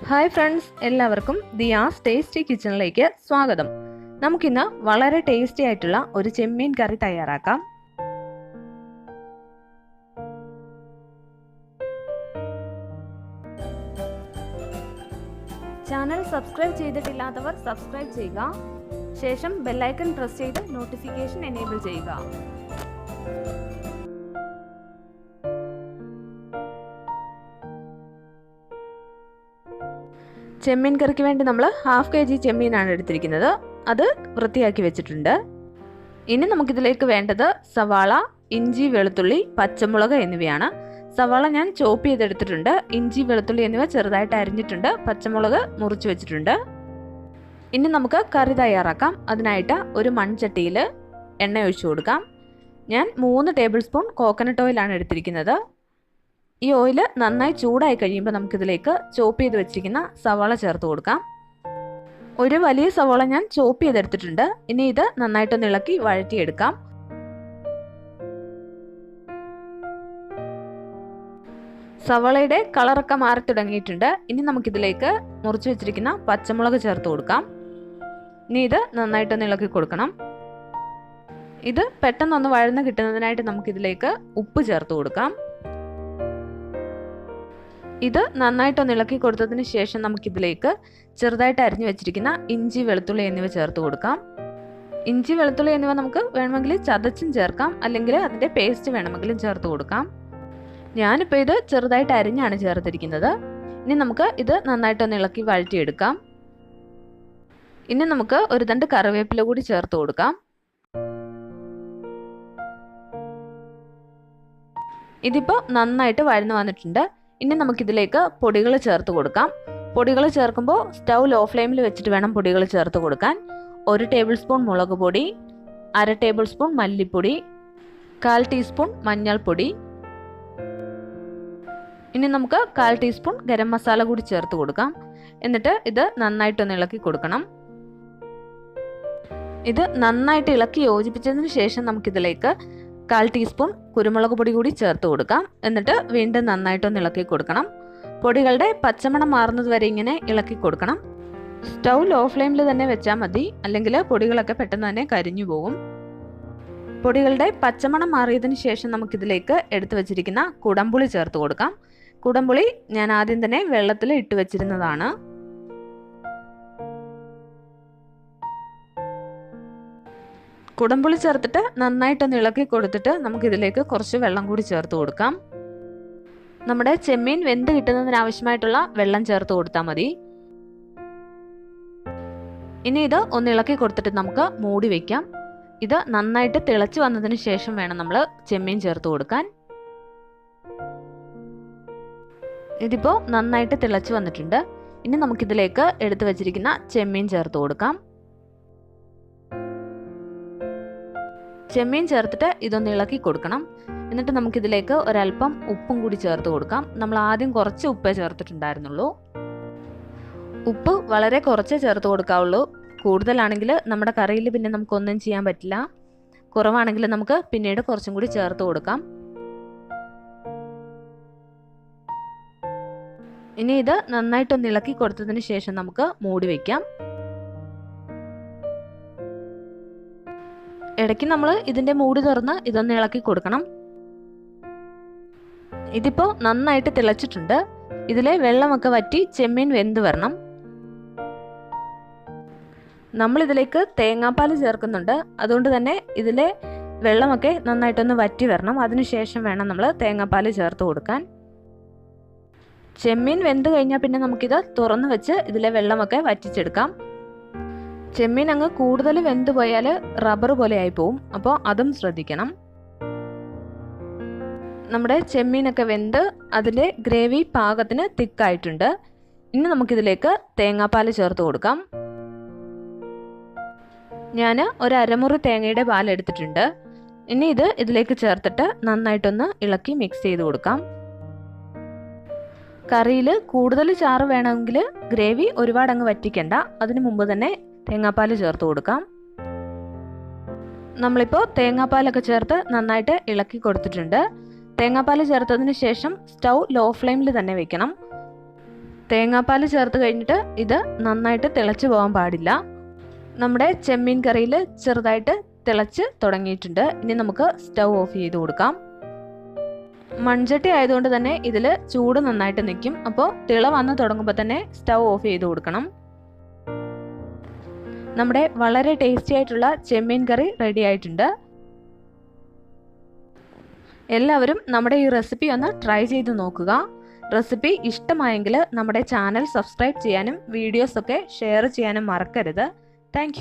Hi friends, എല്ലാവർക്കും Diaz tasty കിച്ചണിലേക്ക് സ്വാഗതം. നമുക്കിന്ന് വളരെ ടേസ്റ്റി ആയിട്ടുള്ള ഒരു ചെമ്മീൻ കറി തയ്യാറാക്കാം. ചാനൽ സബ്സ്ക്രൈബ് ചെയ്തിട്ടില്ലാത്തവർ സബ്സ്ക്രൈബ് ചെയ്യുക. ശേഷം ബെല്ലൈക്കൺ പ്രസ് ചെയ്ത് നോട്ടിഫിക്കേഷൻ എനേബിൾ ചെയ്യുക. ചെമ്മീൻ കറിക്ക് വേണ്ടി നമ്മൾ 1/2 kg ചെമ്മീനാണ് എടുത്തിരിക്കുന്നത്. അത് വൃത്തിയാക്കി വെച്ചിട്ടുണ്ട്. ഇനി നമുക്കിതിലേക്ക് വേണ്ടത് സവാള, ഇഞ്ചി, വെളുത്തുള്ളി, പച്ചമുളക് എന്നിവയാണ്. സവാള ഞാൻ ചോപ്പ് ചെയ്തെടുത്തിട്ടുണ്ട്. ഇഞ്ചി, വെളുത്തുള്ളി എന്നിവ ചെറുതായിട്ട് അരിഞ്ഞിട്ടുണ്ട്. പച്ചമുളക് മുറിച്ച് വെച്ചിട്ടുണ്ട്. ഇനി നമുക്ക് കറി തയ്യാറാക്കാം. അതിനായിട്ട് ഒരു മൺചട്ടിയിൽ എണ്ണ ഒഴിച്ചു കൊടുക്കാം. ഞാൻ 3 ടേബിൾ സ്പൂൺ കോക്കനട്ട് ഓയിലാണ് എടുത്തിരിക്കുന്നത്. ഈ ഓയിൽ നന്നായി ചൂടായി കഴിയുമ്പോൾ നമുക്കിതിലേക്ക് ചോപ്പ് ചെയ്ത് വെച്ചിരിക്കുന്ന സവാള ചേർത്ത് കൊടുക്കാം. ഒരു വലിയ സവാള ഞാൻ ചോപ്പ് ചെയ്തെടുത്തിട്ടുണ്ട്. ഇനി ഇത് നന്നായിട്ടൊന്ന് ഇളക്കി വഴറ്റിയെടുക്കാം. സവാളയുടെ കളറൊക്കെ മാറി തുടങ്ങിയിട്ടുണ്ട്. ഇനി നമുക്കിതിലേക്ക് മുറിച്ച് വെച്ചിരിക്കുന്ന പച്ചമുളക് ചേർത്ത് കൊടുക്കാം. ഇനി ഇത് നന്നായിട്ടൊന്ന് ഇളക്കി കൊടുക്കണം. ഇത് പെട്ടെന്നൊന്ന് വഴന്ന് കിട്ടുന്നതിനായിട്ട് നമുക്കിതിലേക്ക് ഉപ്പ് ചേർത്ത് കൊടുക്കാം. ഇത് നന്നായിട്ടൊന്ന് ഇളക്കി കൊടുത്തതിന് ശേഷം നമുക്കിതിലേക്ക് ചെറുതായിട്ട് അരിഞ്ഞു വെച്ചിരിക്കുന്ന ഇഞ്ചി, വെളുത്തുള്ളി എന്നിവ ചേർത്ത് കൊടുക്കാം. ഇഞ്ചി, വെളുത്തുള്ളി എന്നിവ നമുക്ക് വേണമെങ്കിൽ ചതച്ചും ചേർക്കാം, അല്ലെങ്കിൽ അതിൻ്റെ പേസ്റ്റ് വേണമെങ്കിലും ചേർത്ത് കൊടുക്കാം. ഞാനിപ്പോൾ ഇത് ചെറുതായിട്ട് അരിഞ്ഞാണ് ചേർത്തിരിക്കുന്നത്. ഇനി നമുക്ക് ഇത് നന്നായിട്ടൊന്ന് ഇളക്കി വഴറ്റിയെടുക്കാം. ഇനി നമുക്ക് ഒരു തണ്ട് കറിവേപ്പില കൂടി ചേർത്ത് കൊടുക്കാം. ഇതിപ്പോൾ നന്നായിട്ട് വഴന്നു വന്നിട്ടുണ്ട്. ഇനി നമുക്കിതിലേക്ക് പൊടികൾ ചേർത്ത് കൊടുക്കാം. പൊടികൾ ചേർക്കുമ്പോൾ സ്റ്റൗ ലോ ഫ്ലെയിമിൽ വെച്ചിട്ട് വേണം പൊടികൾ ചേർത്ത് കൊടുക്കാൻ. 1 ടേബിൾ സ്പൂൺ മുളക് പൊടി, 1/2 ടേബിൾ സ്പൂൺ മല്ലിപ്പൊടി, 1/4 ടീസ്പൂൺ മഞ്ഞൾപ്പൊടി. ഇനി നമുക്ക് 1/4 ടീസ്പൂൺ ഗരം മസാല കൂടി ചേർത്ത് കൊടുക്കാം. എന്നിട്ട് ഇത് നന്നായിട്ടൊന്ന് ഇളക്കി കൊടുക്കണം. ഇത് നന്നായിട്ട് ഇളക്കി യോജിപ്പിച്ചതിന് ശേഷം നമുക്കിതിലേക്ക് 1/4 ടീസ്പൂൺ കുരുമുളക് പൊടി കൂടി ചേർത്ത് കൊടുക്കാം. എന്നിട്ട് വീണ്ടും നന്നായിട്ടൊന്ന് ഇളക്കി കൊടുക്കണം. പൊടികളുടെ പച്ചമണം മാറുന്നത് വരെ ഇങ്ങനെ ഇളക്കി കൊടുക്കണം. സ്റ്റൗ ലോ ഫ്ലെയിമിൽ തന്നെ വെച്ചാൽ മതി, അല്ലെങ്കിൽ പൊടികളൊക്കെ പെട്ടെന്ന് തന്നെ കരിഞ്ഞു പോകും. പൊടികളുടെ പച്ചമണം മാറിയതിന് ശേഷം നമുക്കിതിലേക്ക് എടുത്തു വെച്ചിരിക്കുന്ന കുടംപുളി ചേർത്ത് കൊടുക്കാം. കുടംപുളി ഞാൻ ആദ്യം തന്നെ വെള്ളത്തിൽ ഇട്ട് വെച്ചിരുന്നതാണ്. കുടംപുളി ചേർത്തിട്ട് നന്നായിട്ടൊന്ന് ഇളക്കി കൊടുത്തിട്ട് നമുക്കിതിലേക്ക് കുറച്ച് വെള്ളം കൂടി ചേർത്ത് കൊടുക്കാം. നമ്മുടെ ചെമ്മീൻ വെന്ത് കിട്ടുന്നതിനാവശ്യമായിട്ടുള്ള വെള്ളം ചേർത്ത് കൊടുത്താൽ മതി. ഇനി ഇത് ഒന്ന് ഇളക്കി കൊടുത്തിട്ട് നമുക്ക് മൂടി വയ്ക്കാം. ഇത് നന്നായിട്ട് തിളച്ച് വന്നതിന് ശേഷം വേണം നമ്മൾ ചെമ്മീൻ ചേർത്ത് കൊടുക്കാൻ. ഇതിപ്പോൾ നന്നായിട്ട് തിളച്ച് വന്നിട്ടുണ്ട്. ഇനി നമുക്കിതിലേക്ക് എടുത്തു വെച്ചിരിക്കുന്ന ചെമ്മീൻ ചേർത്ത് കൊടുക്കാം. ചെമ്മീൻ ചേർത്തിട്ട് ഇതൊന്ന് ഇളക്കി കൊടുക്കണം. എന്നിട്ട് നമുക്കിതിലേക്ക് ഒരല്പം ഉപ്പും കൂടി ചേർത്ത് കൊടുക്കാം. നമ്മൾ ആദ്യം കുറച്ച് ഉപ്പേ ചേർത്തിട്ടുണ്ടായിരുന്നുള്ളൂ. ഉപ്പ് വളരെ കുറച്ചേ ചേർത്ത് കൊടുക്കാവുള്ളൂ. കൂടുതലാണെങ്കിൽ നമ്മുടെ കറിയിൽ പിന്നെ നമുക്കൊന്നും ചെയ്യാൻ പറ്റില്ല. കുറവാണെങ്കിൽ നമുക്ക് പിന്നീട് കുറച്ചും കൂടി ചേർത്ത് കൊടുക്കാം. ഇനി ഇത് നന്നായിട്ടൊന്ന് ഇളക്കി കൊടുത്തതിന് ശേഷം നമുക്ക് മൂടി വയ്ക്കാം. ഇടയ്ക്ക് നമ്മൾ ഇതിൻ്റെ മൂടി തുറന്ന് ഇതൊന്ന് ഇളക്കി കൊടുക്കണം. ഇതിപ്പോൾ നന്നായിട്ട് തിളച്ചിട്ടുണ്ട്. ഇതിലെ വെള്ളമൊക്കെ വറ്റി ചെമ്മീൻ വെന്ത് വരണം. നമ്മളിതിലേക്ക് തേങ്ങാപ്പാൽ ചേർക്കുന്നുണ്ട്. അതുകൊണ്ട് തന്നെ ഇതിലെ വെള്ളമൊക്കെ നന്നായിട്ടൊന്ന് വറ്റി വരണം. അതിനുശേഷം വേണം നമ്മൾ തേങ്ങാപ്പാൽ ചേർത്ത് കൊടുക്കാൻ. ചെമ്മീൻ വെന്ത് കഴിഞ്ഞാൽ പിന്നെ നമുക്കിത് തുറന്ന് വെച്ച് ഇതിലെ വെള്ളമൊക്കെ വറ്റിച്ചെടുക്കാം. ചെമ്മീൻ അങ്ങ് കൂടുതൽ വെന്ത് പോയാൽ റബ്ബർ പോലെ ആയി പോവും. അപ്പോൾ അതും ശ്രദ്ധിക്കണം. നമ്മുടെ ചെമ്മീനൊക്കെ വെന്ത് അതിലെ ഗ്രേവി പാകത്തിന് തിക്കായിട്ടുണ്ട്. ഇനി നമുക്കിതിലേക്ക് തേങ്ങാപ്പാൽ ചേർത്ത് കൊടുക്കാം. ഞാൻ ഒരു അരമുറി തേങ്ങയുടെ പാൽ എടുത്തിട്ടുണ്ട്. ഇനി ഇത് ഇതിലേക്ക് ചേർത്തിട്ട് നന്നായിട്ടൊന്ന് ഇളക്കി മിക്സ് ചെയ്ത് കൊടുക്കാം. കറിയിൽ കൂടുതൽ ചാറ് വേണമെങ്കിൽ ഗ്രേവി ഒരുപാട് അങ്ങ് വറ്റിക്കണ്ട. അതിനു മുമ്പ് തന്നെ തേങ്ങാപ്പാൽ ചേർത്ത് കൊടുക്കാം. നമ്മളിപ്പോൾ തേങ്ങാപ്പാലൊക്കെ ചേർത്ത് നന്നായിട്ട് ഇളക്കി കൊടുത്തിട്ടുണ്ട്. തേങ്ങാപ്പാൽ ചേർത്തതിന് ശേഷം സ്റ്റൗ ലോ ഫ്ലെയിമിൽ തന്നെ വെക്കണം. തേങ്ങാപ്പാൽ ചേർത്ത് കഴിഞ്ഞിട്ട് ഇത് നന്നായിട്ട് തിളച്ച് പോകാൻ പാടില്ല. നമ്മുടെ ചെമ്മീൻ കറിയിൽ ചെറുതായിട്ട് തിളച്ച് തുടങ്ങിയിട്ടുണ്ട്. ഇനി നമുക്ക് സ്റ്റൗ ഓഫ് ചെയ്ത് കൊടുക്കാം. മൺചട്ടി ആയതുകൊണ്ട് തന്നെ ഇതിൽ ചൂട് നന്നായിട്ട് നിൽക്കും. അപ്പോൾ തിള വന്ന് തുടങ്ങുമ്പോൾ തന്നെ സ്റ്റൗ ഓഫ് ചെയ്ത് കൊടുക്കണം. നമ്മുടെ വളരെ ടേസ്റ്റി ആയിട്ടുള്ള ചെമ്മീൻ കറി റെഡി ആയിട്ടുണ്ട്. എല്ലാവരും നമ്മുടെ ഈ റെസിപ്പി ഒന്ന് ട്രൈ ചെയ്ത് നോക്കുക. റെസിപ്പി ഇഷ്ടമായെങ്കിൽ നമ്മുടെ ചാനൽ സബ്സ്ക്രൈബ് ചെയ്യാനും വീഡിയോസൊക്കെ ഷെയർ ചെയ്യാനും മറക്കരുത്. താങ്ക്